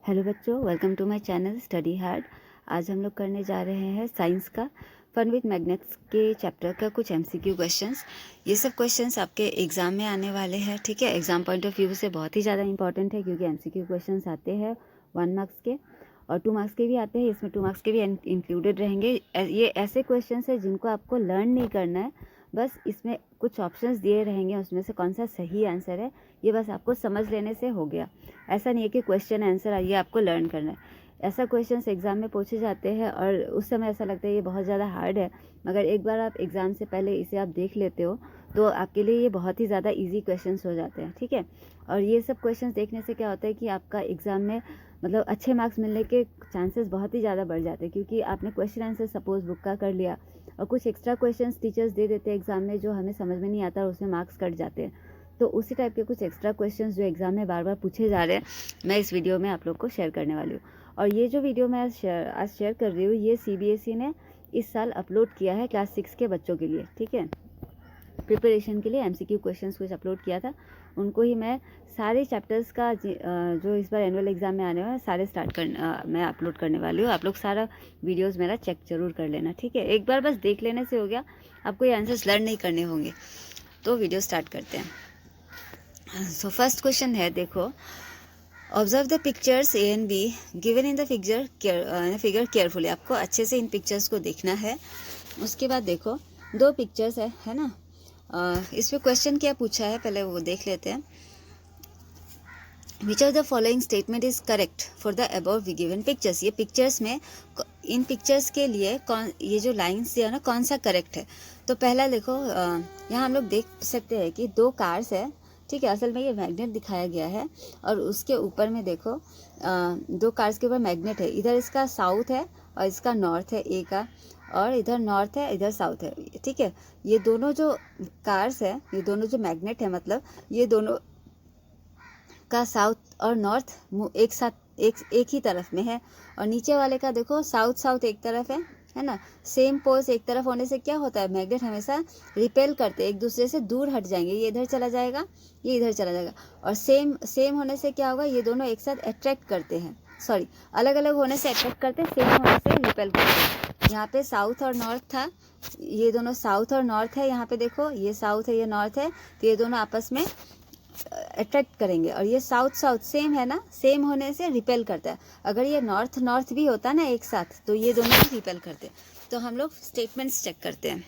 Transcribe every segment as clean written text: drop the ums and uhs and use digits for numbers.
Hello बच्चों, welcome to my channel study hard. आज हम लोग करने जा रहे हैं साइंस का फन विद मैग्नेट्स के चैप्टर का कुछ एमसीक्यू क्वेश्चंस। ये सब क्वेश्चंस आपके एग्ज़ाम में आने वाले हैं, ठीक है। एग्ज़ाम पॉइंट ऑफ व्यू से बहुत ही ज़्यादा इंपॉर्टेंट है क्योंकि एमसीक्यू क्वेश्चंस आते हैं 1 मार्क्स के और 2 मार्क्स के भी आते हैं। इसमें 2 मार्क्स के भी इंक्लूडेड रहेंगे। ये ऐसे क्वेश्चंस है जिनको आपको लर्न नहीं करना है, बस इसमें कुछ ऑप्शंस दिए रहेंगे, उसमें से कौन सा सही आंसर है ये बस आपको समझ लेने से हो गया। ऐसा नहीं है कि क्वेश्चन आंसर ये आपको लर्न करना है। ऐसा क्वेश्चंस एग्ज़ाम में पूछे जाते हैं और उस समय ऐसा लगता है ये बहुत ज़्यादा हार्ड है, मगर एक बार आप एग्ज़ाम से पहले इसे आप देख लेते हो तो आपके लिए ये बहुत ही ज़्यादा इजी क्वेश्चंस हो जाते हैं, ठीक है। और ये सब क्वेश्चंस देखने से क्या होता है कि आपका एग्ज़ाम में मतलब अच्छे मार्क्स मिलने के चांसेस बहुत ही ज़्यादा बढ़ जाते हैं, क्योंकि आपने क्वेश्चन आंसर सपोज बुक का कर लिया और कुछ एक्स्ट्रा क्वेश्चंस टीचर्स दे देते हैं एग्ज़ाम में जो हमें समझ में नहीं आता और उसमें मार्क्स कट जाते हैं। तो उसी टाइप के कुछ एक्स्ट्रा क्वेश्चंस जो एग्ज़ाम में बार बार पूछे जा रहे हैं, मैं इस वीडियो में आप लोग को शेयर करने वाली हूँ। और ये जो वीडियो मैं आज शेयर कर रही हूँ ये CBSE ने इस साल अपलोड किया है क्लास 6 के बच्चों के लिए, ठीक है। प्रिपरेशन के लिए MCQ क्वेश्चंस कुछ अपलोड किया था, उनको ही मैं सारे चैप्टर्स का जो इस बार एनुअल एग्ज़ाम में आने वाले हैं सारे मैं अपलोड करने वाली हूँ। आप लोग सारा वीडियोस मेरा चेक जरूर कर लेना, ठीक है। एक बार बस देख लेने से हो गया, आपको ये आंसर्स लर्न नहीं करने होंगे। तो वीडियो स्टार्ट करते हैं। सो फर्स्ट क्वेश्चन है, देखो, observe the pictures A and B given in the figure carefully. आपको अच्छे से इन पिक्चर्स को देखना है। उसके बाद देखो दो पिक्चर्स है ना। इसमें क्वेश्चन क्या पूछा है पहले वो देख लेते हैं। Which of the following statement is correct for the above given pictures. ये पिक्चर्स में इन पिक्चर्स के लिए कौन, ये जो लाइन्स दिया ना, कौन सा करेक्ट है। तो पहला देखो, यहाँ हम लोग देख सकते हैं कि दो कार्स है, ठीक है। असल में ये मैग्नेट दिखाया गया है और उसके ऊपर में देखो दो कार्स के ऊपर मैग्नेट है। इधर इसका साउथ है और इसका नॉर्थ है ए का, और इधर नॉर्थ है इधर साउथ है, ठीक है। ये दोनों जो कार्स है, ये दोनों जो मैग्नेट है, मतलब ये दोनों का साउथ और नॉर्थ एक साथ एक ही तरफ में है। और नीचे वाले का देखो साउथ एक तरफ है ना। सेम पोल्स एक तरफ होने से क्या होता है, मैग्नेट हमेशा रिपेल करते एक दूसरे से दूर हट जाएंगे। ये इधर चला जाएगा, ये इधर चला जाएगा। और सेम होने से क्या होगा, ये दोनों एक साथ अट्रैक्ट करते हैं, सॉरी अलग अलग होने से अट्रैक्ट करते हैं, सेम होने से रिपेल करते हैं। यहाँ पे साउथ और नॉर्थ था, ये दोनों साउथ और नॉर्थ है। यहाँ पे देखो ये साउथ है ये नॉर्थ है, तो ये दोनों आपस में अट्रैक्ट करेंगे। और ये साउथ सेम है ना, सेम होने से रिपेल करता है। अगर ये नॉर्थ भी होता ना एक साथ तो ये दोनों भी रिपेल करते। तो हम लोग स्टेटमेंट्स चेक करते हैं।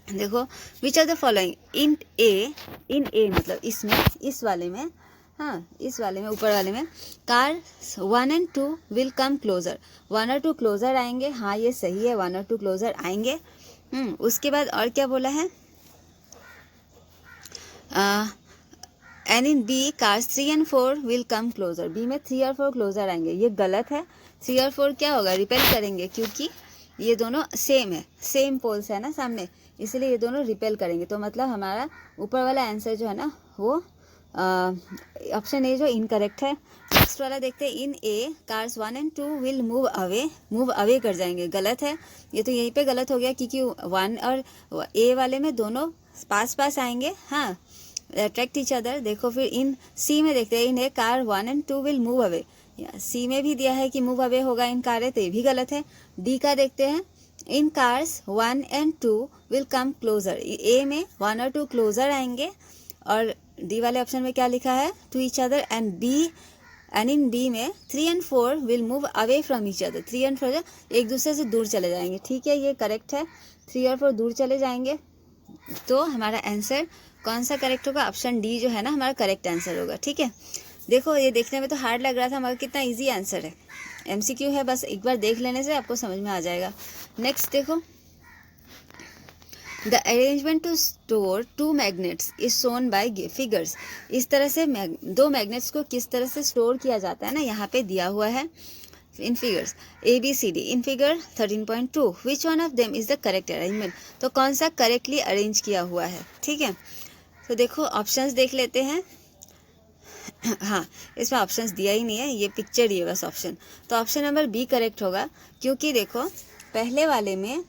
देखो, which are the following in a मतलब इसमें, इस वाले में, हाँ इस वाले में, ऊपर वाले में, car 1 and 2 will come closure. 1 और 2 क्लोजर आएंगे, हाँ ये सही है, 1 और 2 क्लोजर आएंगे। उसके बाद और क्या बोला है, and in B cars 3 and 4 will come closer. B में 3 और 4 क्लोजर आएंगे, ये गलत है। 3 और 4 क्या होगा, रिपेल करेंगे, क्योंकि ये दोनों सेम है, सेम पोल्स है ना सामने, इसलिए ये दोनों रिपेल करेंगे। तो मतलब हमारा ऊपर वाला आंसर जो है ना वो ऑप्शन ए जो इनकरेक्ट है। नेक्स्ट वाला देखते हैं, in a cars 1 and 2 will move away कर जाएंगे, गलत है। ये तो यहीं पे गलत हो गया क्योंकि 1 और ए वाले में दोनों पास आएंगे, हाँ अट्रैक्ट ईच अदर। देखो फिर इन सी में देखते हैं, in a car 1 and 2 will move away. C में भी दिया है कि मूव अवे होगा इन कारें, तो ये भी गलत है। डी का देखते हैं, in cars 1 and 2 will come closer. A में 1 और 2 क्लोजर आएंगे, और डी वाले ऑप्शन में क्या लिखा है, to each other. And in B में 3 and 4 will move away from each other. 3 and 4 एक दूसरे से दूर चले जाएंगे, ठीक है, ये करेक्ट है। 3 और 4 दूर चले जाएंगे, तो हमारा आंसर कौन सा करेक्ट होगा, ऑप्शन डी जो है ना हमारा करेक्ट आंसर होगा, ठीक है। देखो ये देखने में तो हार्ड लग रहा था, मगर कितना इजी आंसर है। MCQ है, बस एक बार देख लेने से आपको समझ में आ जाएगा। नेक्स्ट देखो, the arrangement to store 2 magnets is shown by figures. इस तरह से दो मैग्नेट्स को किस तरह से स्टोर किया जाता है ना, यहाँ पे दिया हुआ है in figures ABCD। In figure 13.2 which one of them is the correct arrangement. तो कौन सा करेक्टली अरेंज किया हुआ है, ठीक है। तो देखो ऑप्शंस देख लेते हैं। हाँ इसमें ऑप्शंस दिया ही नहीं है, ये पिक्चर ही है बस ऑप्शन। तो ऑप्शन नंबर बी करेक्ट होगा, क्योंकि देखो पहले वाले में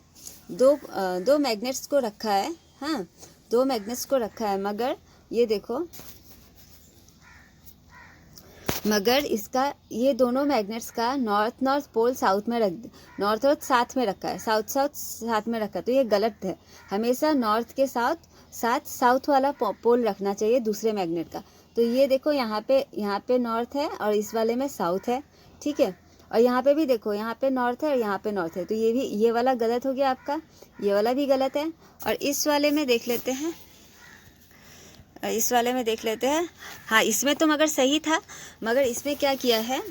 दो मैग्नेट्स को रखा है, हाँ 2 मैग्नेट्स को रखा है, मगर ये देखो मगर इसका ये दोनों मैग्नेट्स का नॉर्थ पोल साउथ में नॉर्थ साथ में रखा है, साउथ साथ में रखा है, तो ये गलत है। हमेशा नॉर्थ के साथ साउथ वाला पोल रखना चाहिए दूसरे मैग्नेट का। तो ये देखो यहाँ पे नॉर्थ है और इस वाले में साउथ है, ठीक है। और यहाँ पे भी देखो, यहाँ पे नॉर्थ है और यहाँ पे नॉर्थ है, तो ये वाला गलत हो गया आपका, ये वाला भी गलत है। और इस वाले में देख लेते हैं, हाँ इसमें तो मगर सही था, मगर इसमें क्या किया है,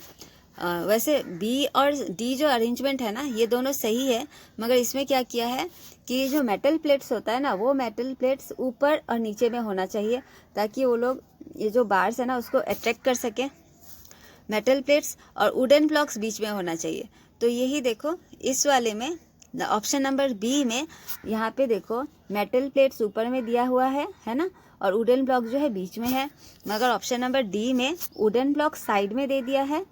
वैसे बी और डी जो अरेंजमेंट है ना ये दोनों सही है, मगर इसमें क्या किया है कि जो मेटल प्लेट्स होता है ना वो मेटल प्लेट्स ऊपर और नीचे में होना चाहिए, ताकि वो लोग ये जो बार्स है ना उसको अट्रैक्ट कर सके। मेटल प्लेट्स और वुडन ब्लॉक्स बीच में होना चाहिए। तो यही देखो इस वाले में ऑप्शन नंबर बी में यहाँ पे देखो मेटल प्लेट्स ऊपर में दिया हुआ है ना, और वुडन ब्लॉक जो है बीच में है। मगर ऑप्शन नंबर डी में वुडन ब्लॉक साइड में दे दिया है,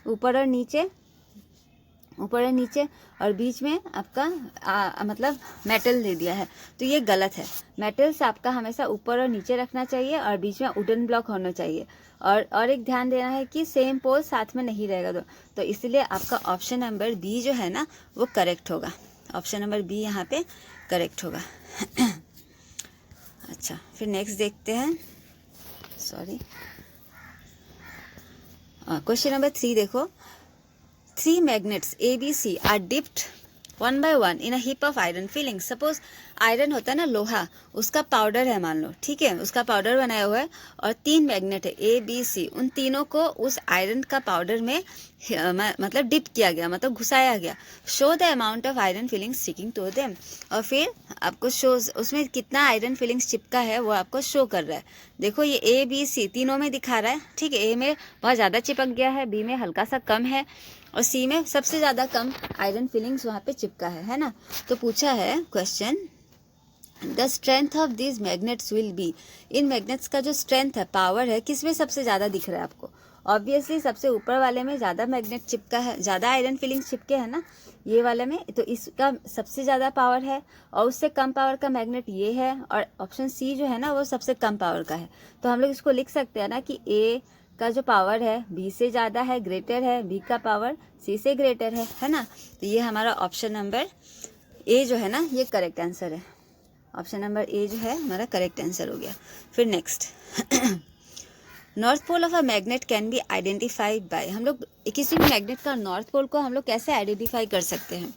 ऊपर और नीचे और बीच में आपका मतलब मेटल दे दिया है, तो ये गलत है। मेटल्स आपका हमेशा ऊपर और नीचे रखना चाहिए और बीच में वुडन ब्लॉक होना चाहिए। और एक ध्यान देना है कि सेम पोल साथ में नहीं रहेगा, तो इसलिए आपका ऑप्शन नंबर बी जो है ना वो करेक्ट होगा। ऑप्शन नंबर बी यहाँ पे करेक्ट होगा। अच्छा, फिर नेक्स्ट देखते हैं। सॉरी, क्वेश्चन नंबर 3 देखो। 3 magnets ABC are dipped one by one in a heap of iron filings. Suppose iron होता है ना, लोहा, उसका पाउडर है मान लो, ठीक है, उसका पाउडर बनाया हुआ है और 3 मैग्नेट है ABC, उन तीनों को उस आयरन का पाउडर में मतलब डिप किया गया, मतलब घुसाया गया। Show the amount of iron filings sticking to them, और फिर आपको शो उसमें कितना आयरन फिलिंग्स चिपका है वो आपको शो कर रहा है। देखो ये ABC तीनों में दिखा रहा है, ठीक है। ए में बहुत ज़्यादा चिपक गया है, बी में हल्का सा कम है और सी में सबसे ज़्यादा कम आयरन फिलिंग्स वहाँ पे चिपका है ना। तो पूछा है question, the strength of this magnets will be. In magnets का जो स्ट्रेंथ है, पावर है, किसमें सबसे ज़्यादा दिख रहा है आपको? ऑब्वियसली सबसे ऊपर वाले में ज़्यादा मैग्नेट चिपका है, ज़्यादा आयरन फिलिंग्स चिपके हैं ना ये वाले में, तो इसका सबसे ज़्यादा पावर है। और उससे कम पावर का मैग्नेट ये है, और ऑप्शन सी जो है ना वो सबसे कम पावर का है। तो हम लोग इसको लिख सकते हैं ना कि ए का जो पावर है बी से ज़्यादा है, ग्रेटर है, बी का पावर सी से ग्रेटर है ना। तो ये हमारा ऑप्शन नंबर ए जो है ना ये करेक्ट आंसर है। ऑप्शन नंबर ए जो है हमारा करेक्ट आंसर हो गया। फिर next, north pole of a magnet can be identified by. हम लोग किसी भी मैग्नेट का नॉर्थ पोल को हम लोग कैसे आइडेंटिफाई कर सकते हैं?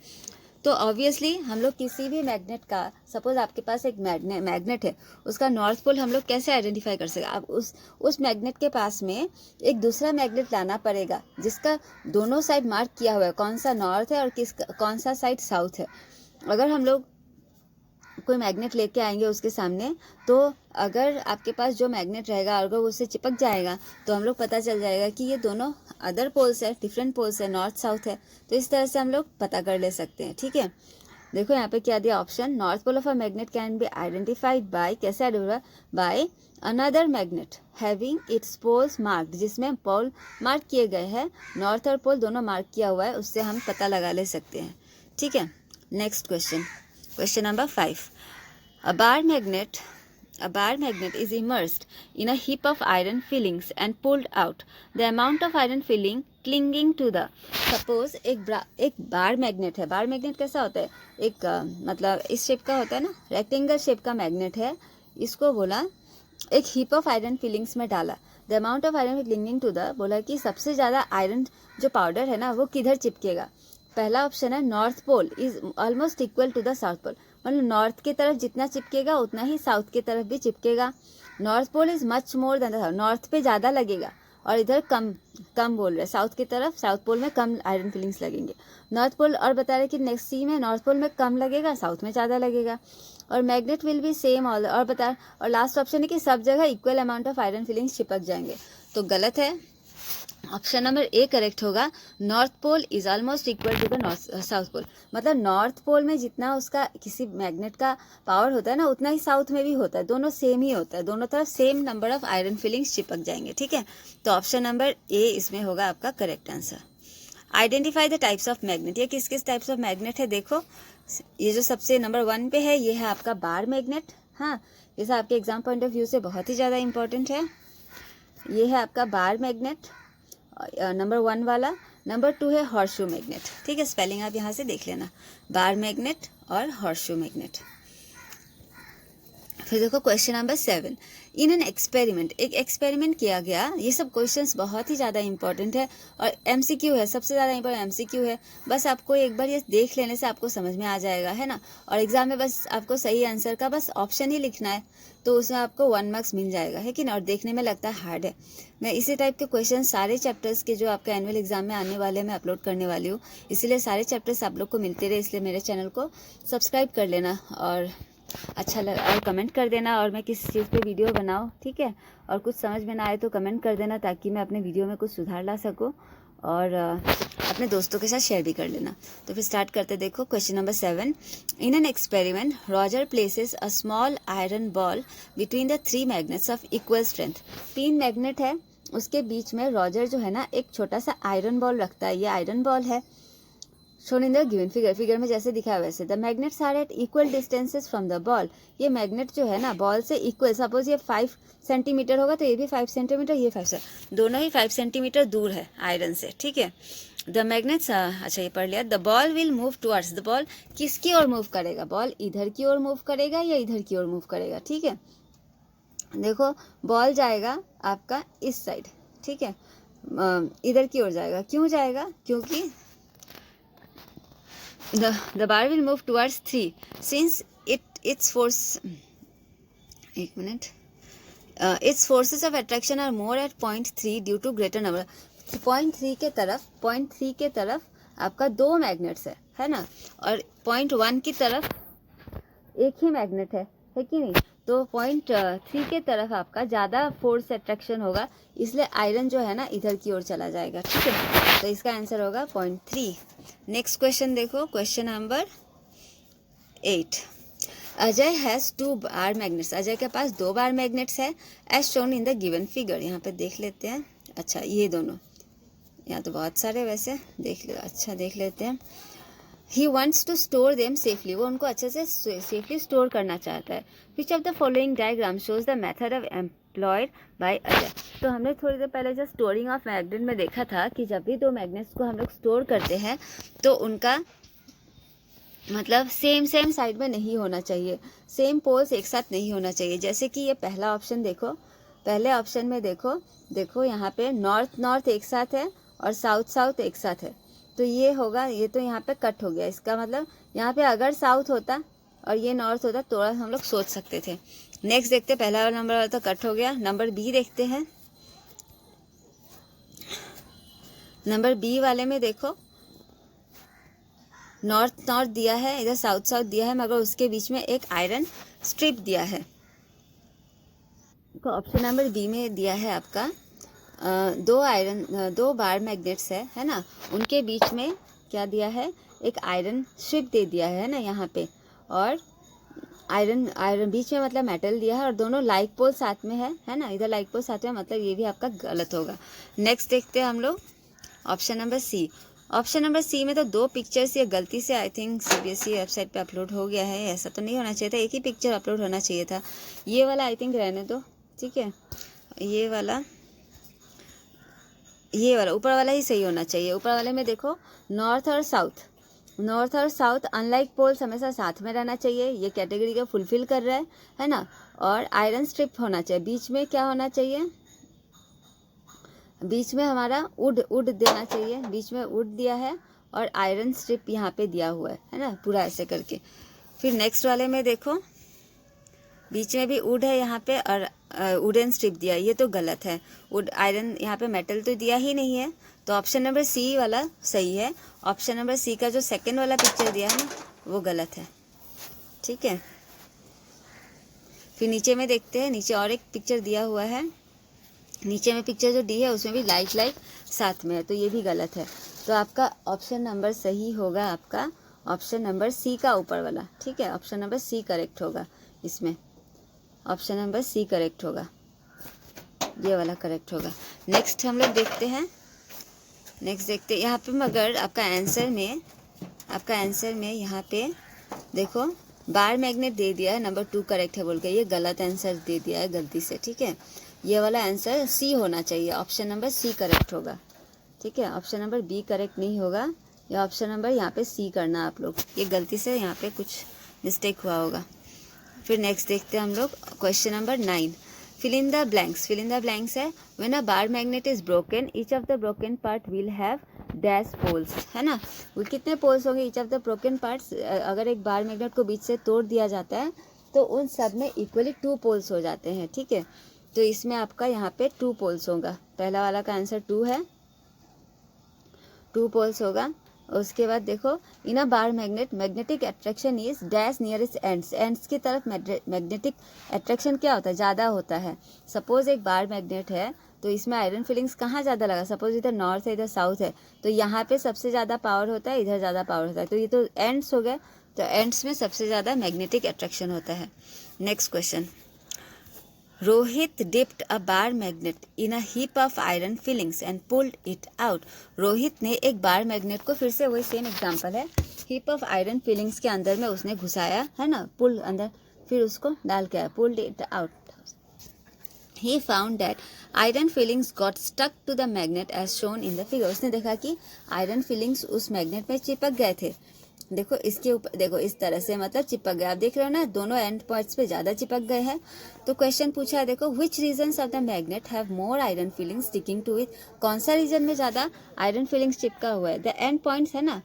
तो ऑब्वियसली हम लोग किसी भी मैग्नेट का, सपोज आपके पास एक मैग्नेट है, उसका नॉर्थ पोल हम लोग कैसे आइडेंटिफाई कर सकते हैं? आप उस मैग्नेट के पास में एक दूसरा मैग्नेट लाना पड़ेगा जिसका दोनों साइड मार्क किया हुआ है, कौन सा नॉर्थ है और कौन सा साइड साउथ है। अगर हम लोग कोई मैग्नेट लेके आएंगे उसके सामने, तो अगर आपके पास जो मैग्नेट रहेगा अगर वो उससे चिपक जाएगा तो हम लोग पता चल जाएगा कि ये दोनों अदर पोल्स है, डिफरेंट पोल्स है, नॉर्थ साउथ है। तो इस तरह से हम लोग पता कर ले सकते हैं, ठीक है। देखो यहाँ पे क्या दिया option, north pole of a magnet can be identified by, कैसे identify by another magnet having its poles marked, जिसमें पोल मार्क किए गए हैं, नॉर्थ और पोल दोनों मार्क किया हुआ है, उससे हम पता लगा ले सकते हैं, ठीक है। Next question, question number 5. A bar magnet is immersed in a heap of iron fillings and pulled out. The amount of iron filling clinging to the, suppose एक बार मैग्नेट है। बार मैग्नेट कैसा होता है? एक मतलब इस shape का होता है ना, रेक्टेंगल शेप का मैग्नेट है। इसको बोला एक हीप ऑफ आयरन फिलिंग्स में डाला। The amount of iron clinging to the, बोला कि सबसे ज़्यादा आयरन जो पाउडर है ना वो किधर चिपकेगा? पहला ऑप्शन है north pole is almost equal to the south pole, मतलब नॉर्थ की तरफ जितना चिपकेगा उतना ही साउथ की तरफ भी चिपकेगा। North pole is much more than the south, north पे ज़्यादा लगेगा और इधर कम बोल रहे, साउथ की तरफ, साउथ पोल में कम आयरन फिलिंग्स लगेंगे। नॉर्थ पोल और बता रहे कि नेक्स्ट सी में नॉर्थ पोल में कम लगेगा, साउथ में ज़्यादा लगेगा। और magnet will be same all, और लास्ट ऑप्शन है कि सब जगह equal amount of iron filings चिपक जाएंगे। तो गलत है, ऑप्शन नंबर ए करेक्ट होगा। North pole is almost equal to the south pole, मतलब नॉर्थ पोल में जितना उसका किसी मैग्नेट का पावर होता है ना उतना ही साउथ में भी होता है, दोनों सेम ही होता है, दोनों तरफ same number of iron filings चिपक जाएंगे, ठीक है। तो ऑप्शन नंबर ए इसमें होगा आपका correct answer. Identify the types of magnet, ये किस किस टाइप्स ऑफ मैग्नेट है? देखो ये जो सबसे नंबर 1 पे है ये है आपका बार मैग्नेट, हाँ, जैसे आपके एग्जाम पॉइंट ऑफ व्यू से बहुत ही ज़्यादा इंपॉर्टेंट है। ये है आपका बार मैग्नेट, नंबर 1 वाला। नंबर 2 है हॉर्सशू मैग्नेट, ठीक है, स्पेलिंग आप यहाँ से देख लेना, बार मैग्नेट और हॉर्सशू मैग्नेट। फिर देखो question number 7, in an experiment, एक एक्सपेरिमेंट किया गया। ये सब क्वेश्चंस बहुत ही ज़्यादा इंपॉर्टेंट है और एमसीक्यू है, सबसे ज़्यादा इंपॉर्टेंट एमसीक्यू है। बस आपको एक बार ये देख लेने से आपको समझ में आ जाएगा, है ना। और एग्जाम में बस आपको सही आंसर का बस ऑप्शन ही लिखना है, तो उसमें आपको 1 मार्क्स मिल जाएगा, है कि ना। और देखने में लगता है हार्ड है। मैं इसी टाइप के क्वेश्चन सारे चैप्टर्स के जो आपका एनुअल एग्जाम में आने वाले मैं अपलोड करने वाली हूँ, इसीलिए सारे चैप्टर्स आप लोग को मिलते रहे, इसलिए मेरे चैनल को सब्सक्राइब कर लेना और अच्छा लगा और कमेंट कर देना, और मैं किस चीज़ पे वीडियो बनाऊँ, ठीक है। और कुछ समझ में ना आए तो कमेंट कर देना, ताकि मैं अपने वीडियो में कुछ सुधार ला सकूँ, और अपने दोस्तों के साथ शेयर भी कर लेना। तो फिर स्टार्ट करते, देखो question number 7, in an experiment Roger places a small iron ball between the 3 magnets of equal strength. 3 magnet है, उसके बीच में रॉजर जो है ना एक छोटा सा आयरन बॉल रखता है। ये आयरन बॉल है, shown in the given figure, figure में जैसे दिखा है वैसे। The magnets are at equal distances from the ball. ये मैग्नेट जो है ना बॉल से इक्वल, सपोज ये 5 सेंटीमीटर होगा तो ये भी 5 सेंटीमीटर, ये 5 दोनों ही 5 सेंटीमीटर दूर है आयरन से, ठीक है। द मैग्नेट्स, अच्छा ये पढ़ लिया। The ball will move towards, the ball किसकी ओर मूव करेगा, बॉल इधर की ओर मूव करेगा या इधर की ओर मूव करेगा, ठीक है। देखो बॉल जाएगा आपका इस साइड, ठीक है, इधर की ओर जाएगा। क्यों जाएगा, क्योंकि the bar will move towards 3 since its force, एक minute, its forces of attraction are more at point 3 due to greater number। point 3 के तरफ आपका 2 मैग्नेट्स है ना, और point 1 की तरफ एक ही मैग्नेट है कि नहीं। तो point 3 के तरफ आपका ज़्यादा फोर्स अट्रैक्शन होगा, इसलिए आयरन जो है ना इधर की ओर चला जाएगा, ठीक है। तो इसका आंसर होगा point 3। नेक्स्ट क्वेश्चन देखो, question number 8, Ajay has 2 bar magnets. Ajay के पास 2 बार मैग्नेट्स है, as shown in the given figure. यहाँ पे देख लेते हैं, अच्छा ये दोनों, यहाँ तो बहुत सारे वैसे देख लेते हैं। He wants to store them safely, वो उनको अच्छे से सेफली स्टोर करना चाहता है। Which of the following diagram shows the method of employed by Ajay. तो हमने थोड़ी देर पहले जो स्टोरिंग ऑफ मैग्नेट में देखा था कि जब भी 2 मैग्नेट्स को हम लोग स्टोर करते हैं तो उनका मतलब सेम साइड में नहीं होना चाहिए, सेम पोल्स एक साथ नहीं होना चाहिए। जैसे कि ये पहला ऑप्शन देखो, पहले ऑप्शन में देखो यहाँ पे नॉर्थ एक साथ है और साउथ एक साथ है, तो ये होगा, ये तो यहाँ पे कट हो गया। इसका मतलब यहाँ पे अगर साउथ होता और ये नॉर्थ होता तो हम लोग सोच सकते थे। नेक्स्ट देखते, पहला वाला नंबर वाला तो कट हो गया। नंबर बी देखते हैं, नंबर बी वाले में देखो नॉर्थ दिया है, इधर साउथ दिया है, मगर उसके बीच में एक आयरन स्ट्रिप दिया है। ऑप्शन नंबर बी में दिया है आपका 2 बार मैग्नेट्स है ना, उनके बीच में क्या दिया है, एक आयरन स्ट्रिप दे दिया है ना यहाँ पे, और आयरन बीच में मतलब मेटल दिया है, और दोनों लाइक पोल साथ में है ना, इधर लाइक पोल साथ में, मतलब ये भी आपका गलत होगा। नेक्स्ट देखते हैं हम लोग option number C. Option number C में तो 2 पिक्चर्स ये गलती से आई थिंक CBSE वेबसाइट पे अपलोड हो गया है, ऐसा तो नहीं होना चाहिए था, एक ही पिक्चर अपलोड होना चाहिए था। ये वाला आई थिंक रहने दो, ठीक है, ये वाला ऊपर वाला ही सही होना चाहिए। ऊपर वाले में देखो नॉर्थ और साउथ अनलाइक पोल्स हमेशा साथ में रहना चाहिए, ये कैटेगरी का फुलफिल कर रहा है ना। और आयरन स्ट्रिप होना चाहिए, बीच में क्या होना चाहिए, बीच में हमारा वुड देना चाहिए, बीच में वुड दिया है और आयरन स्ट्रिप यहाँ पे दिया हुआ है ना, पूरा ऐसे करके। फिर नेक्स्ट वाले में देखो बीच में भी वुड है यहाँ पे और वुडन स्ट्रिप दिया, ये तो गलत है। वुड आयरन यहाँ पे मेटल तो दिया ही नहीं है, तो ऑप्शन नंबर सी वाला सही है। ऑप्शन नंबर सी का जो सेकंड वाला पिक्चर दिया है ना वो गलत है, ठीक है। फिर नीचे में देखते हैं, नीचे और एक पिक्चर दिया हुआ है, नीचे में पिक्चर जो दी है उसमें भी लाइक साथ में है, तो ये भी गलत है। तो आपका ऑप्शन नंबर सही होगा, आपका ऑप्शन नंबर सी का ऊपर वाला, ठीक है। ऑप्शन नंबर सी करेक्ट होगा इसमें, ऑप्शन नंबर सी करेक्ट होगा, ये वाला करेक्ट होगा। नेक्स्ट हम लोग देखते हैं, यहाँ पे मगर आपका आंसर में यहाँ पे देखो बार मैग्नेट दे दिया है, नंबर 2 करेक्ट है बोल के, ये गलत आंसर दे दिया है गलती से, ठीक है। ये वाला आंसर सी होना चाहिए, ऑप्शन नंबर सी करेक्ट होगा, ठीक है, ऑप्शन नंबर बी करेक्ट नहीं होगा, या ऑप्शन नंबर यहाँ पे सी करना आप लोग, ये गलती से यहाँ पे कुछ मिस्टेक हुआ होगा। फिर नेक्स्ट देखते हैं हम लोग question number 9, fill in the blanks. Fill in the blanks है when a bar magnet is broken each of the broken part will have dash poles, है ना। वो कितने पोल्स होंगे, each of the broken parts, अगर एक bar magnet को बीच से तोड़ दिया जाता है तो उन सब में इक्वली 2 पोल्स हो जाते हैं, ठीक है। तो इसमें आपका यहाँ पे 2 पोल्स होगा, पहला वाला का आंसर 2 है, 2 पोल्स होगा। उसके बाद देखो in a bar magnet magnetic attraction is dash nearest ends, ends की तरफ मैग्नेटिक अट्रैक्शन क्या होता है, ज़्यादा होता है। सपोज एक बार मैग्नेट है तो इसमें आयरन फिलिंग्स कहाँ ज़्यादा लगा, सपोज इधर नॉर्थ है इधर साउथ है, तो यहाँ पे सबसे ज़्यादा पावर होता है, इधर ज़्यादा पावर होता है, तो ये तो एंड्स हो गए, तो एंड्स में सबसे ज़्यादा मैग्नेटिक अट्रैक्शन होता है। Next question, Rohit dipped a bar magnet in a heap of iron fillings and pulled it out. Rohit ने एक बार मैग्नेट को, फिर से वही सेम एग्जांपल है, हीप ऑफ आयरन फिलिंग्स के अंदर में उसने घुसाया, है ना, पुल अंदर, फिर उसको डाल के आया, pulled it out. He found that iron fillings got stuck to the magnet as shown in the figure. उसने देखा कि आयरन फिलिंग्स उस मैग्नेट में चिपक गए थे, देखो इसके ऊपर, देखो इस तरह से मतलब चिपक गया, आप देख रहे हो ना, दोनों एंड पॉइंट्स पे ज्यादा चिपक गए हैं। तो क्वेश्चन पूछा है, देखो which regions of the magnet have more iron filings sticking to it, कौन सा रीजन में ज्यादा आयरन फीलिंग्स चिपका हुआ है, द एंड पॉइंट्स है ना,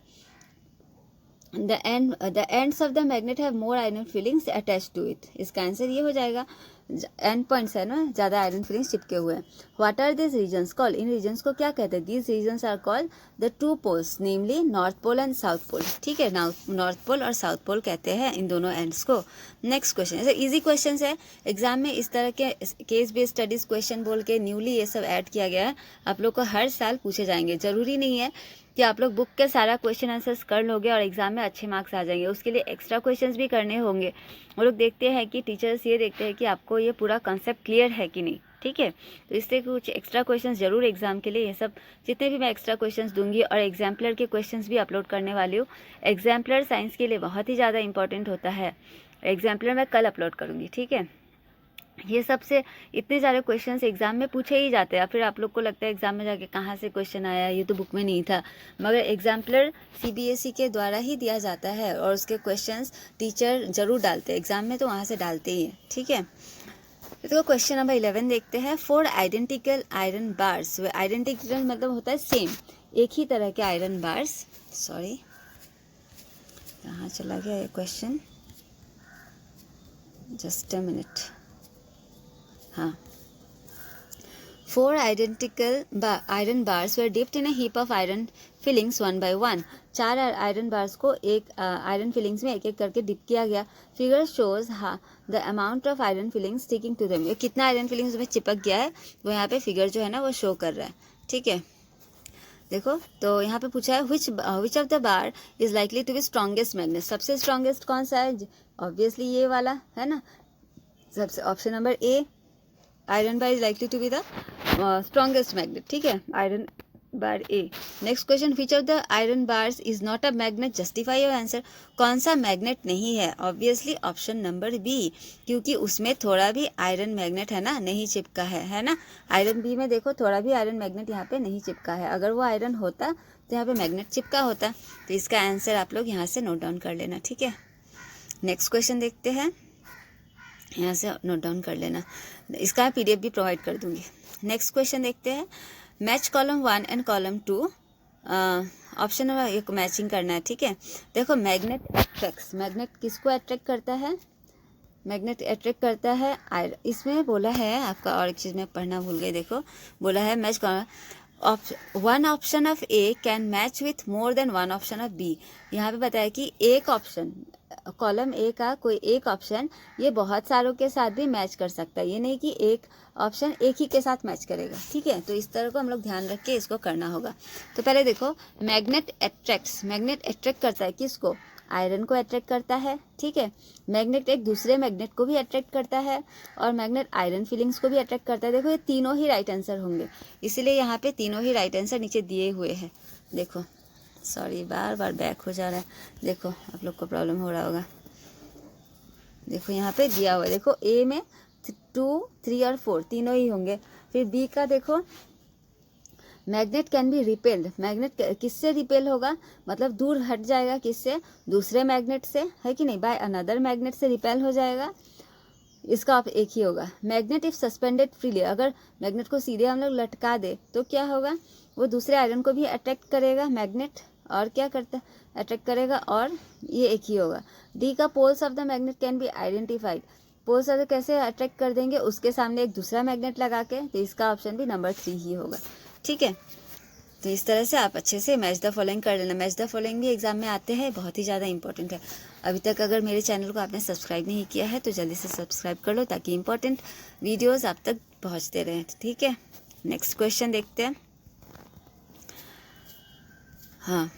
the ends of the magnet have more iron fillings attached to it, इसका आंसर ये हो जाएगा, एंड पॉइंट्स है ना, ज़्यादा आयरन फिलिंग्स चिपके हुए हैं। What are this regions called, इन रीजन्स को क्या कहते हैं, these regions are called the 2 poles, namely north pole and south pole, ठीक है, नॉर्थ पोल और साउथ पोल कहते हैं इन दोनों एंड्स को। नेक्स्ट क्वेश्चन, ऐसे इजी क्वेश्चन है, एग्जाम में इस तरह के केस बेस्ड स्टडीज क्वेश्चन बोल के न्यूली ये सब ऐड किया गया है, आप लोग को हर साल पूछे जाएंगे, जरूरी नहीं है कि आप लोग बुक के सारा क्वेश्चन आंसर्स कर लोगे और एग्जाम में अच्छे मार्क्स आ जाएंगे, उसके लिए एक्स्ट्रा क्वेश्चंस भी करने होंगे। वो लोग देखते हैं कि टीचर्स ये देखते हैं कि आपको ये पूरा कॉन्सेप्ट क्लियर है कि नहीं, ठीक है, तो इससे कुछ एक्स्ट्रा क्वेश्चंस जरूर एग्जाम के लिए, ये सब जितने भी मैं एक्स्ट्रा क्वेश्चंस दूंगी और एग्जाम्पलर के क्वेश्चंस भी अपलोड करने वाली हूँ। एग्जाम्पलर साइंस के लिए बहुत ही ज़्यादा इंपॉर्टेंट होता है, एग्जाम्पलर मैं कल अपलोड करूँगी, ठीक है। ये सबसे इतने सारे क्वेश्चंस एग्जाम में पूछे ही जाते हैं, फिर आप लोग को लगता है एग्जाम में जाके कहाँ से क्वेश्चन आया, ये तो बुक में नहीं था, मगर एग्जाम्पलर सीबीएसई के द्वारा ही दिया जाता है और उसके क्वेश्चंस टीचर जरूर डालते हैं एग्जाम में, तो वहाँ से डालते ही हैं, ठीक है। तो क्वेश्चन नंबर 11 देखते हैं, 4 आइडेंटिकल आयरन बार्स, आइडेंटिकल मतलब होता है सेम, एक ही तरह के आयरन बार्स, सॉरी कहाँ चला गया ये क्वेश्चन, जस्ट अ मिनट, हाँ, 4 identical iron bars were dipped in a heap of iron fillings one by one. 4 iron bars को एक आयरन फिलिंग्स में एक एक करके डिप किया गया। Figure shows the amount of iron filings sticking to them, कितना आयरन फिलिंग्स में चिपक गया है वो यहाँ पे फिगर जो है ना वो शो कर रहा है, ठीक है। देखो तो यहाँ पे पूछा है which of the bar is likely to be strongest magnet, सबसे स्ट्रॉन्गेस्ट कौन सा है, ऑब्वियसली ये वाला है ना, सबसे option number A, iron bar is likely to be the strongest magnet, ठीक है, iron bar A. Next question, which of the iron bars is not a magnet, justify your answer, कौन सा मैग्नेट नहीं है, ऑब्वियसली ऑप्शन नंबर बी, क्योंकि उसमें थोड़ा भी आयरन मैग्नेट है ना नहीं चिपका है ना, आयरन बी में देखो थोड़ा भी आयरन मैग्नेट यहाँ पे नहीं चिपका है, अगर वो आयरन होता तो यहाँ पे मैग्नेट चिपका होता, तो इसका आंसर आप लोग यहाँ से नोट डाउन कर लेना, ठीक है। नेक्स्ट क्वेश्चन देखते हैं, यहाँ से नोट डाउन कर लेना, इसका पीडीएफ भी प्रोवाइड कर दूंगी। नेक्स्ट क्वेश्चन देखते हैं, match column 1 and column 2, option number एक मैचिंग करना है, ठीक है। देखो मैग्नेट अट्रैक्ट्स, मैग्नेट किसको अट्रैक्ट करता है, मैग्नेट अट्रैक्ट करता है आयरन, इसमें बोला है आपका, और एक चीज़ मैं पढ़ना भूल गई, देखो बोला है match one option of A can match with more than one option of B, यहाँ पे बताया कि एक ऑप्शन कॉलम ए का कोई एक ऑप्शन ये बहुत सारों के साथ भी मैच कर सकता है, ये नहीं कि एक ऑप्शन एक ही के साथ मैच करेगा, ठीक है, तो इस तरह को हम लोग ध्यान रख के इसको करना होगा। तो पहले देखो मैग्नेट अट्रैक्ट्स, मैग्नेट अट्रैक्ट करता है किसको, आयरन को अट्रैक्ट करता है, ठीक है, मैग्नेट एक दूसरे मैग्नेट को भी अट्रैक्ट करता है और मैग्नेट आयरन फिलिंग्स को भी अट्रैक्ट करता है। देखो ये तीनों ही राइट आंसर होंगे, इसीलिए यहाँ पे तीनों ही राइट आंसर नीचे दिए हुए हैं। देखो सॉरी बार बार बैक हो जा रहा है, देखो आप लोग को प्रॉब्लम हो रहा होगा, देखो यहाँ पे दिया हुआ है, देखो ए में 2, 3 और 4 तीनों ही होंगे, फिर बी का देखो magnet can B repelled, magnet किससे रिपेल होगा, मतलब दूर हट जाएगा, किससे, दूसरे मैग्नेट से, है कि नहीं, बाय अनदर मैग्नेट से रिपेल हो जाएगा। इसका आप एक ही होगा। मैग्नेट इफ सस्पेंडेड फ्रीली, अगर मैग्नेट को सीधे हम लोग लटका दे तो क्या होगा, वो दूसरे आयरन को भी अट्रैक्ट करेगा मैग्नेट, और क्या करता है, अट्रैक्ट करेगा, और ये एक ही होगा। डी का poles of the magnet can be identified, poles of कैसे अट्रैक्ट कर देंगे, उसके सामने एक दूसरा मैग्नेट लगा के, तो इसका ऑप्शन भी नंबर 3 ही होगा। ठीक है, तो इस तरह से आप अच्छे से मैच द फॉलोइंग कर लेना। मैच द फॉलोइंग भी एग्जाम में आते हैं, बहुत ही ज़्यादा इंपॉर्टेंट है। अभी तक अगर मेरे चैनल को आपने सब्सक्राइब नहीं किया है तो जल्दी से सब्सक्राइब कर लो, ताकि इंपॉर्टेंट वीडियोस आप तक पहुंचते रहें। ठीक है, नेक्स्ट क्वेश्चन देखते हैं। हाँ,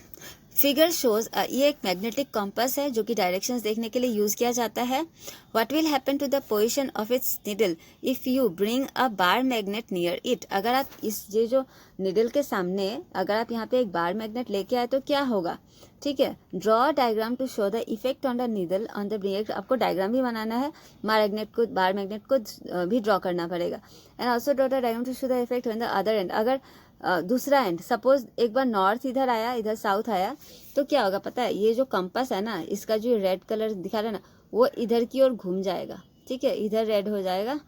फिगर शोज, ये एक मैग्नेटिक कॉम्पस है जो कि डायरेक्शंस देखने के लिए यूज किया जाता है। What will happen to the position of its needle if you bring a bar magnet near it, अगर आप इस ये जो निडल के सामने अगर आप यहाँ पे एक बार मैग्नेट लेके आए तो क्या होगा। ठीक है, draw diagram to show the effect on the needle on the bring, आपको डायग्राम भी बनाना है, बार मैग्नेट को भी ड्रॉ करना पड़ेगा। And also draw the diagram to show the effect on the other end, अगर दूसरा एंड, सपोज एक बार नॉर्थ इधर आया, इधर साउथ आया, तो क्या होगा पता है, ये जो कंपास है ना, इसका जो रेड कलर दिखा रहा है ना, वो इधर की ओर घूम जाएगा। ठीक है, इधर रेड हो जाएगा,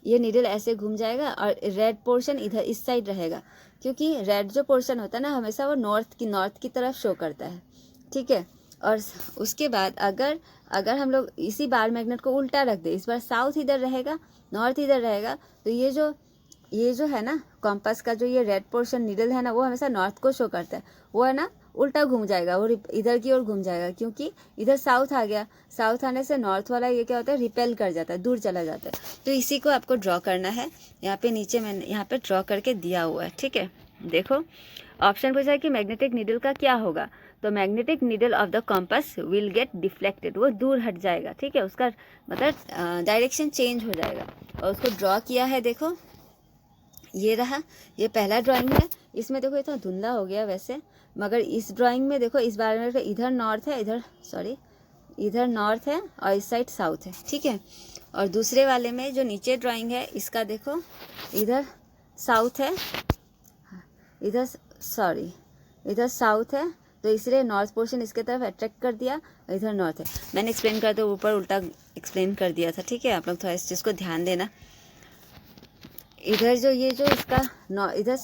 ये नीडल ऐसे घूम जाएगा, और रेड पोर्शन इधर इस साइड रहेगा, क्योंकि रेड जो पोर्शन होता है ना, हमेशा वो नॉर्थ की तरफ शो करता है। ठीक है, और उसके बाद अगर हम लोग इसी बार मैग्नेट को उल्टा रख दे, इस बार साउथ इधर रहेगा, नॉर्थ इधर रहेगा, तो ये जो है ना कॉम्पास का जो ये रेड पोर्शन नीडल है ना, वो हमेशा नॉर्थ को शो करता है, वो है ना उल्टा घूम जाएगा, वो इधर की ओर घूम जाएगा, क्योंकि इधर साउथ आ गया, साउथ आने से नॉर्थ वाला ये क्या होता है, रिपेल कर जाता है, दूर चला जाता है। तो इसी को आपको ड्रॉ करना है, यहाँ पे नीचे मैंने यहाँ पे ड्रॉ करके दिया हुआ है। ठीक है, देखो ऑप्शन पूछा है कि मैग्नेटिक नीडल का क्या होगा, तो magnetic needle of the compass will get deflected, वो दूर हट जाएगा। ठीक है, उसका मतलब डायरेक्शन चेंज हो जाएगा, और उसको ड्रॉ किया है, देखो ये रहा, ये पहला ड्राइंग है। इसमें देखो इतना धुंधला हो गया वैसे, मगर इस ड्राइंग में देखो, इस बार में इधर नॉर्थ है, इधर नॉर्थ है, और इस साइड साउथ है। ठीक है, और दूसरे वाले में जो नीचे ड्राइंग है, इसका देखो इधर साउथ है, इधर साउथ है, तो इसलिए नॉर्थ पोर्शन इसके तरफ अट्रैक्ट कर दिया, इधर नॉर्थ है। मैंने एक्सप्लेन कर तो ऊपर उल्टा एक्सप्लेन कर दिया था। ठीक है, आप लोग थोड़ा इस चीज़ को ध्यान देना। इधर जो ये जो इसका इधर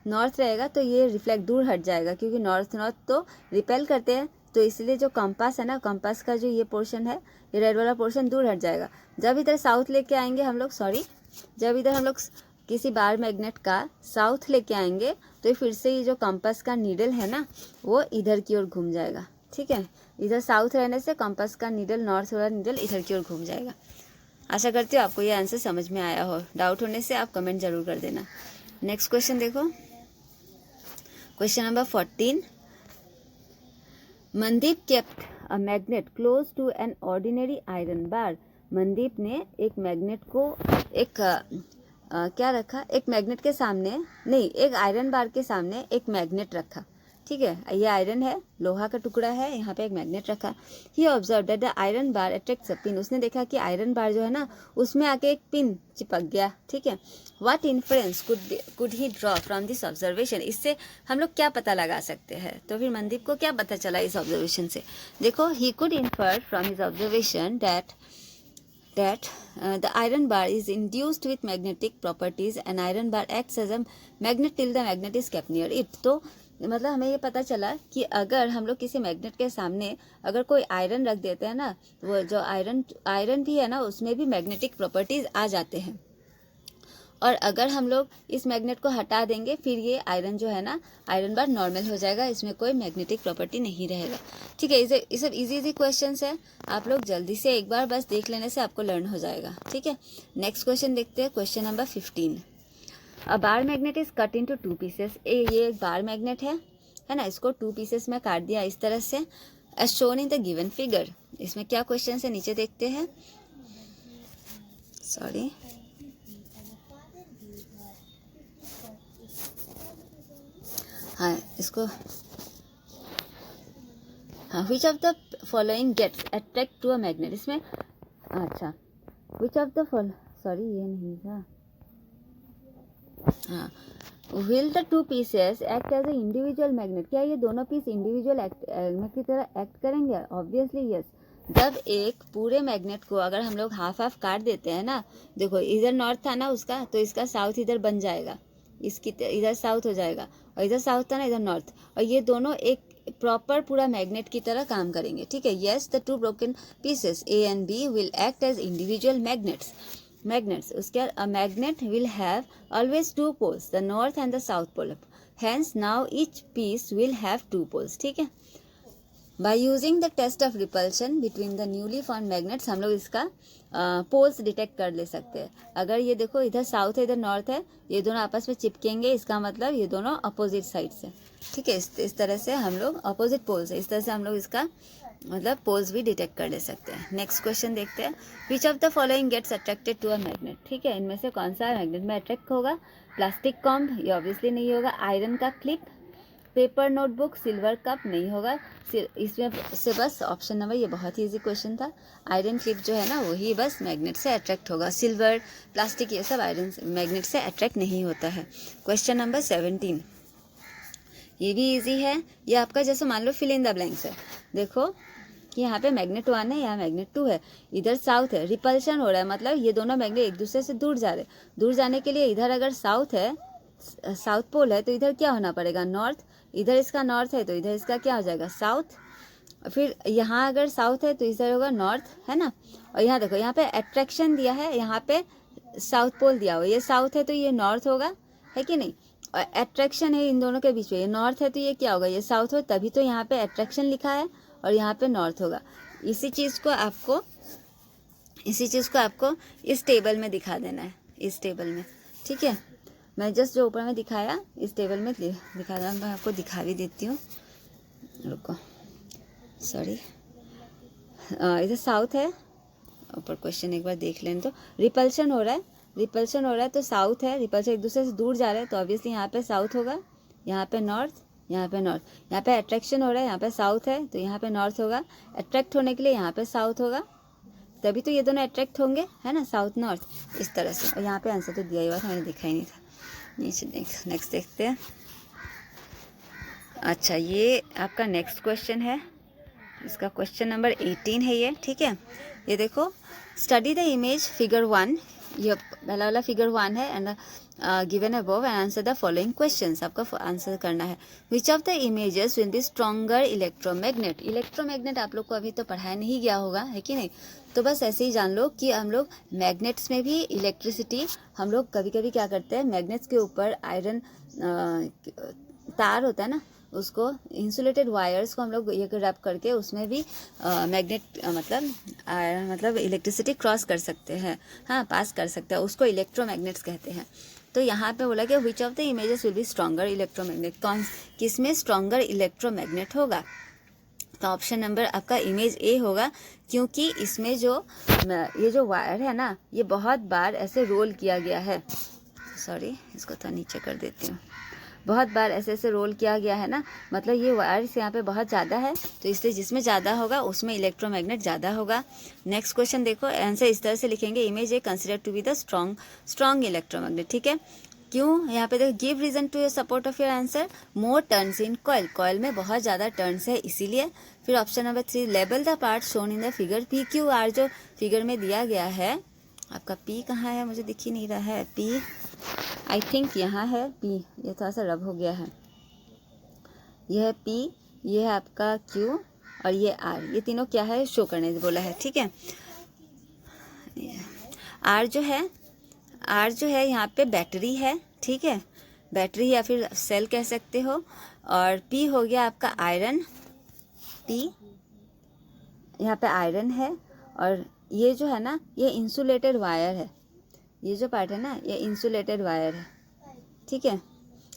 नॉर्थ रहेगा, तो ये रिफ्लेक्ट दूर हट जाएगा, क्योंकि नॉर्थ तो रिपेल करते हैं, तो इसलिए जो कंपास है ना, कंपास का जो ये पोर्शन है, ये रेड वाला पोर्शन दूर हट जाएगा। जब इधर साउथ लेके आएंगे हम लोग, जब इधर हम लोग किसी बार मैग्नेट का साउथ लेके आएंगे, तो फिर से ये जो कंपास का नीडल है ना, वो इधर की ओर घूम जाएगा। ठीक है, इधर साउथ रहने से कंपास का नीडल, नॉर्थ वाला नीडल इधर की ओर घूम जाएगा। आशा करती हूँ आपको ये आंसर समझ में आया हो। डाउट होने से आप कमेंट जरूर कर देना। नेक्स्ट क्वेश्चन देखो, question number 14। Mandeep kept a magnet close to an ordinary iron bar, Mandeep ने एक मैग्नेट को क्या रखा, एक मैग्नेट के सामने नहीं, एक आयरन बार के सामने एक मैग्नेट रखा। ठीक है, ये आयरन है, लोहा का टुकड़ा है, यहाँ पे एक मैग्नेट रखा। He observe that the iron bar attracts a pin, उसने देखा कि आयरन बार जो है ना, उसमें आके एक पिन चिपक गया। ठीक है, what inference could he draw from this observation, इससे हम लोग क्या पता लगा सकते हैं। तो फिर मनदीप को क्या पता चला इस ऑब्जर्वेशन से, देखो, he could infer from his observation that the iron bar is induced with magnetic properties and iron bar acts as a magnet till the magnet is kept near it। तो मतलब हमें ये पता चला कि अगर हम लोग किसी मैग्नेट के सामने अगर कोई आयरन रख देते हैं ना, वो जो आयरन भी है ना, उसमें भी मैग्नेटिक प्रॉपर्टीज आ जाते हैं, और अगर हम लोग इस मैग्नेट को हटा देंगे, फिर ये आयरन जो है ना, आयरन बार नॉर्मल हो जाएगा, इसमें कोई मैग्नेटिक प्रॉपर्टी नहीं रहेगा। ठीक है, ये सब इजी क्वेश्चंस है, आप लोग जल्दी से एक बार बस देख लेने से आपको लर्न हो जाएगा। ठीक है, नेक्स्ट क्वेश्चन देखते हैं, question number 15। A bar magnet is cut into 2 pieces, ये एक बार मैग्नेट है ना, इसको 2 पीसेस में काट दिया इस तरह से, as shown in the given figure. इसमें क्या क्वेश्चन है, नीचे देखते हैं। हाँ, इसको which of the following gets attract to a magnet, इसमें अच्छा, विच ऑफ द ये नहीं था, हाँ, will the two pieces act as a individual magnet, क्या ये दोनों पीस इंडिविजुअल मैग्नेट की तरह एक्ट करेंगे? Obviously yes. जब एक पूरे मैग्नेट को अगर हम लोग हाफ हाफ काट देते हैं ना, देखो इधर नॉर्थ था ना उसका, तो इसका साउथ इधर बन जाएगा, इसकी इधर साउथ हो जाएगा, और इधर साउथ था ना, इधर नॉर्थ, और ये दोनों एक प्रॉपर पूरा मैग्नेट की तरह काम करेंगे, ठीक है। Yes the two broken pieces A and B will act as individual magnets. उसके बाद a magnet will have always two poles, the north and the south pole, hence now each piece will have two poles, ठीक है। By using the test of repulsion between the newly form magnets, हम लोग इसका poles detect कर ले सकते हैं। अगर ये देखो इधर साउथ है इधर नॉर्थ है, ये दोनों आपस में चिपकेंगे, इसका मतलब ये दोनों अपोजिट साइड से, ठीक है। इस तरह से हम लोग अपोजिट पोल्स है, इस तरह से हम लोग इसका मतलब पोल्स भी डिटेक्ट कर ले सकते हैं। नेक्स्ट क्वेश्चन देखते हैं। Which of the following gets attracted to a magnet, ठीक है, इनमें से कौन सा मैग्नेट में अट्रैक्ट होगा? प्लास्टिक कॉम्ब, ये ऑब्वियसली नहीं होगा। आयरन का clip, paper notebook, silver cup, नहीं होगा। इसमें से बस ऑप्शन नंबर, ये बहुत ही इजी क्वेश्चन था, आयरन क्लिप जो है ना वही बस मैग्नेट से अट्रैक्ट होगा। सिल्वर, प्लास्टिक ये सब आयरन मैग्नेट से अट्रैक्ट नहीं होता है। क्वेश्चन नंबर 17, ये भी इजी है। ये आपका जैसे मान लो फिल इन द ब्लैंक्स है। देखो कि यहाँ पे मैग्नेट 1 है, यहाँ मैग्नेट 2 है, इधर साउथ है, रिपल्शन हो रहा है, मतलब ये दोनों मैग्नेट एक दूसरे से दूर जा रहे हैं। दूर जाने के लिए इधर अगर साउथ है, साउथ पोल है, तो इधर क्या होना पड़ेगा? नॉर्थ। इधर इसका नॉर्थ है तो इधर इसका क्या हो जाएगा? साउथ। फिर यहाँ अगर साउथ है तो इधर होगा नॉर्थ, है ना। और यहाँ देखो, यहाँ पे अट्रैक्शन दिया है, यहाँ पे साउथ पोल दिया हुआ, ये साउथ है तो ये नॉर्थ होगा, है कि नहीं। और अट्रैक्शन है इन दोनों के बीच में, ये नॉर्थ है तो ये क्या होगा? ये साउथ हो, तभी तो यहाँ पे अट्रैक्शन लिखा है और यहाँ पे नॉर्थ होगा। इसी चीज़ को आपको इस टेबल में दिखा देना है, इस टेबल में, ठीक है। मैं जस्ट जो ऊपर में दिखाया इस टेबल में दिखा रहा हूँ, मैं आपको दिखा भी देती हूँ, रुको, सॉरी। इधर साउथ है, ऊपर क्वेश्चन एक बार देख लें तो रिपल्शन हो रहा है तो साउथ है, रिपल्शन एक दूसरे से दूर जा रहा है तो ऑब्वियसली यहाँ पे साउथ होगा, यहाँ पे नॉर्थ, यहाँ पे नॉर्थ। यहाँ पे अट्रैक्शन हो रहा है, यहाँ पे साउथ है तो यहाँ पे नॉर्थ होगा। अट्रैक्ट होने के लिए यहाँ पे साउथ होगा, तभी तो ये दोनों अट्रैक्ट होंगे, है ना, साउथ नॉर्थ, इस तरह से। और यहाँ पे आंसर तो दिया ही हुआ था, मैंने दिखा ही नहीं था। नीचे नेक्स्ट देखते हैं। अच्छा, ये आपका नेक्स्ट क्वेश्चन है, इसका क्वेश्चन नंबर 18 है ये, ठीक है। ये देखो, स्टडी द इमेज फिगर 1, ये पहला वाला फिगर 1 है, and given above and answer the following questions, आपका आंसर करना है। Which of the images will be stronger electromagnet. Electromagnet आप लोग को अभी तो पढ़ाया नहीं गया होगा, है कि नहीं, तो बस ऐसे ही जान लो कि हम लोग मैग्नेट्स में भी इलेक्ट्रिसिटी, हम लोग कभी कभी क्या करते हैं, मैग्नेट्स के ऊपर आयरन तार होता है ना, उसको इंसुलेटेड वायर्स को हम लोग ये रैप करके उसमें भी मैग्नेट मतलब इलेक्ट्रिसिटी क्रॉस कर सकते हैं, हाँ, पास कर सकते हैं, उसको इलेक्ट्रोमैग्नेट्स कहते हैं। तो यहाँ पे बोला कि विच of the images will be stronger electromagnet, किसमें स्ट्रॉन्गर इलेक्ट्रोमैग्नेट होगा? तो ऑप्शन नंबर आपका इमेज ए होगा, क्योंकि इसमें ये जो वायर है ना, ये बहुत बार ऐसे रोल किया गया है, सॉरी इसको तो नीचे कर देती हूँ, बहुत बार ऐसे रोल किया गया है ना, मतलब ये वायर्स यहाँ पे बहुत ज़्यादा है, तो इसलिए जिसमें ज़्यादा होगा उसमें इलेक्ट्रोमैग्नेट ज़्यादा होगा। नेक्स्ट क्वेश्चन देखो, आंसर इस तरह से लिखेंगे, image A consider to be the strong electromagnet, ठीक है। क्यों? यहाँ पे देखो, give reason to your support of your answer, more turns in coil, coil में बहुत ज़्यादा टर्न्स है इसीलिए। फिर option number 3, label the part shown in the figure, P Q R जो फिगर में दिया गया है, आपका पी कहाँ है, मुझे दिख ही नहीं रहा है, पी आई थिंक यहाँ है, पी, ये थोड़ा सा रब हो गया है, यह है पी, ये है आपका क्यू और ये आर, ये तीनों क्या है शो करने बोला है, ठीक है। आर जो है यहाँ पे बैटरी है, ठीक है, बैटरी या फिर सेल कह सकते हो। और पी हो गया आपका आयरन, पी यहाँ पे आयरन है, और ये जो है ना ये इंसुलेटेड वायर है, ये जो पार्ट है ना ये इंसुलेटेड वायर है, ठीक है,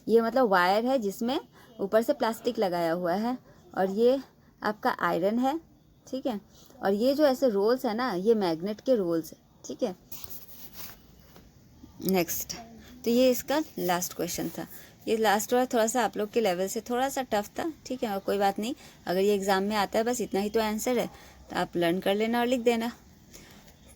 ये मतलब वायर है जिसमें ऊपर से प्लास्टिक लगाया हुआ है, और ये आपका आयरन है, ठीक है। और ये जो ऐसे रोल्स है ना ये मैग्नेट के रोल्स है, ठीक है। नेक्स्ट, तो ये इसका लास्ट क्वेश्चन था, ये लास्ट वाला थोड़ा सा आप लोग के लेवल से थोड़ा सा टफ था, ठीक है, और कोई बात नहीं, अगर ये एग्ज़ाम में आता है बस इतना ही तो आंसर है, तो आप लर्न कर लेना और लिख देना।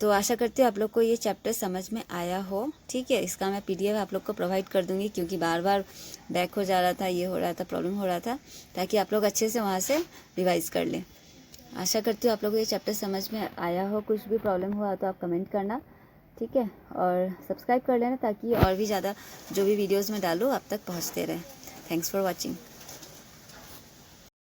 तो आशा करती हूँ आप लोग को ये चैप्टर समझ में आया हो। ठीक है, इसका मैं PDF आप लोग को प्रोवाइड कर दूँगी, क्योंकि बार बार बैक हो जा रहा था, ये हो रहा था, प्रॉब्लम हो रहा था, ताकि आप लोग अच्छे से वहाँ से रिवाइज़ कर लें। आशा करती हूँ आप लोग को ये चैप्टर समझ में आया हो। कुछ भी प्रॉब्लम हुआ तो आप कमेंट करना, ठीक है, और सब्सक्राइब कर लेना, ताकि और भी ज़्यादा जो भी वीडियोज़ में डालूँ आप तक पहुँचते रहें। Thanks for watching.